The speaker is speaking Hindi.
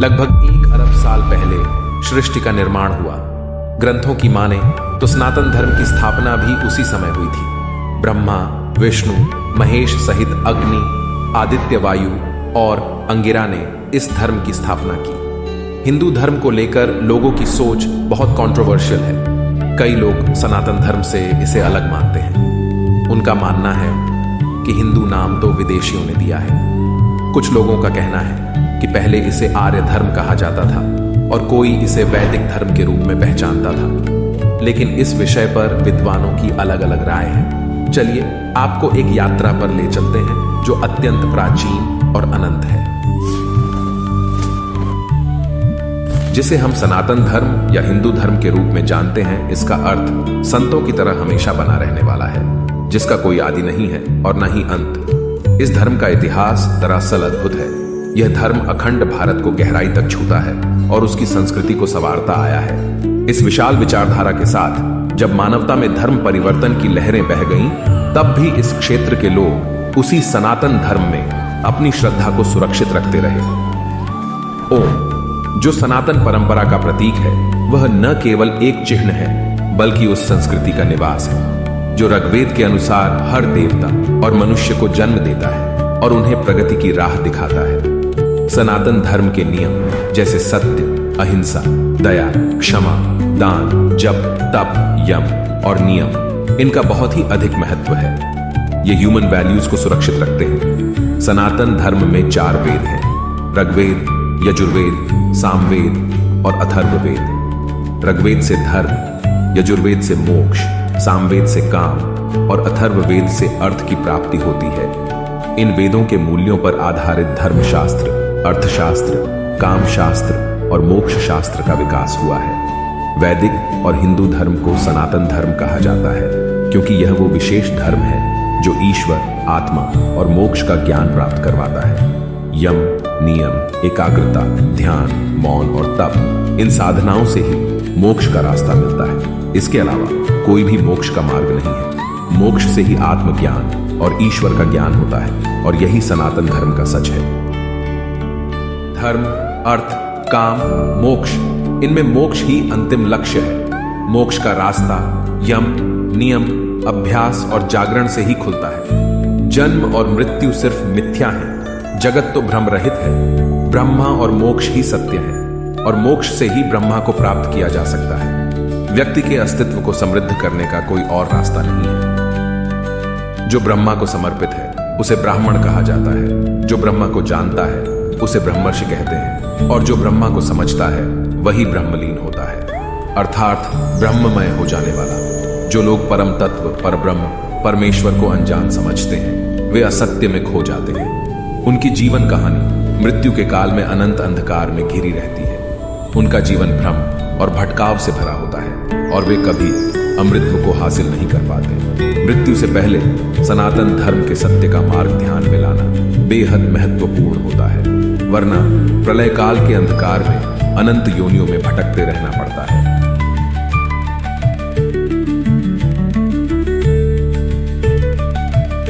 लगभग 1 अरब साल पहले सृष्टि का निर्माण हुआ। ग्रंथों की माने तो सनातन धर्म की स्थापना भी उसी समय हुई थी। ब्रह्मा, विष्णु, महेश सहित अग्नि, आदित्य, वायु और अंगिरा ने इस धर्म की स्थापना की। हिंदू धर्म को लेकर लोगों की सोच बहुत कंट्रोवर्शियल है। कई लोग सनातन धर्म से इसे अलग मानते हैं। उनका मानना है कि हिंदू नाम तो विदेशियों ने दिया है। कुछ लोगों का कहना है कि पहले इसे आर्य धर्म कहा जाता था और कोई इसे वैदिक धर्म के रूप में पहचानता था। लेकिन इस विषय पर विद्वानों की अलग अलग राय है। चलिए आपको एक यात्रा पर ले चलते हैं जो अत्यंत प्राचीन और अनंत है, जिसे हम सनातन धर्म या हिंदू धर्म के रूप में जानते हैं। इसका अर्थ संतों की तरह हमेशा बना रहने वाला है, जिसका कोई आदि नहीं है और न ही अंत। इस धर्म का इतिहास दरअसल अद्भुत है। यह धर्म अखंड भारत को गहराई तक छूता है और उसकी संस्कृति को संवारता आया है। इस विशाल विचारधारा के साथ जब मानवता में धर्म परिवर्तन की लहरें बह गईं, तब भी इस क्षेत्र के लोग उसी सनातन धर्म में अपनी श्रद्धा को सुरक्षित रखते रहे। ओम, जो सनातन परंपरा का प्रतीक है, वह न केवल एक चिन्ह है बल्कि उस संस्कृति का निवास है जो ऋग्वेद के अनुसार हर देवता और मनुष्य को जन्म देता है और उन्हें प्रगति की राह दिखाता है। सनातन धर्म के नियम जैसे सत्य, अहिंसा, दया, क्षमा, दान, जप, तप, यम और नियम, इनका बहुत ही अधिक महत्व है। ये ह्यूमन वैल्यूज को सुरक्षित रखते हैं। सनातन धर्म में 4 वेद हैं: ऋग्वेद, यजुर्वेद, सामवेद और अथर्ववेद। ऋग्वेद से धर्म, यजुर्वेद से मोक्ष, सामवेद से काम और अथर्ववेद से अर्थ की प्राप्ति होती है। इन वेदों के मूल्यों पर आधारित धर्मशास्त्र, अर्थशास्त्र, कामशास्त्र और मोक्ष शास्त्र का विकास हुआ है। वैदिक और हिंदू धर्म को सनातन धर्म कहा जाता है क्योंकि यह वो विशेष धर्म है जो ईश्वर, आत्मा और मोक्ष का ज्ञान प्राप्त करवाता है। यम, नियम, एकाग्रता, ध्यान, मौन और तप, इन साधनाओं से ही मोक्ष का रास्ता मिलता है। इसके अलावा कोई भी मोक्ष का मार्ग नहीं है। मोक्ष से ही आत्मज्ञान और ईश्वर का ज्ञान होता है और यही सनातन धर्म का सच है। धर्म, अर्थ, काम, मोक्ष, इनमें मोक्ष ही अंतिम लक्ष्य है। मोक्ष का रास्ता यम, नियम, अभ्यास और जागरण से ही खुलता है। जन्म और मृत्यु सिर्फ मिथ्या है। जगत तो भ्रम रहित है। ब्रह्मा और मोक्ष ही सत्य है और मोक्ष से ही ब्रह्मा को प्राप्त किया जा सकता है। व्यक्ति के अस्तित्व को समृद्ध करने का कोई और रास्ता नहीं है। जो ब्रह्मा को समर्पित है उसे ब्राह्मण कहा जाता है। जो ब्रह्मा को जानता है उसे ब्रह्मर्षि कहते हैं और जो ब्रह्मा को समझता है वही ब्रह्मलीन होता है, अर्थात ब्रह्ममय हो जाने वाला। जो लोग परम तत्व, परब्रह्म, परमेश्वर को अनजान समझते हैं, वे असत्य में खो जाते हैं। उनकी जीवन कहानी मृत्यु के काल में अनंत अंधकार में घिरी रहती है। उनका जीवन भ्रम और भटकाव से भरा होता है और वे कभी अमृतत्व को हासिल नहीं कर पाते। मृत्यु से पहले सनातन धर्म के सत्य का मार्ग ध्यान में लाना बेहद महत्वपूर्ण होता है, वरना प्रलय काल के अंधकार में अनंत योनियों में भटकते रहना पड़ता है।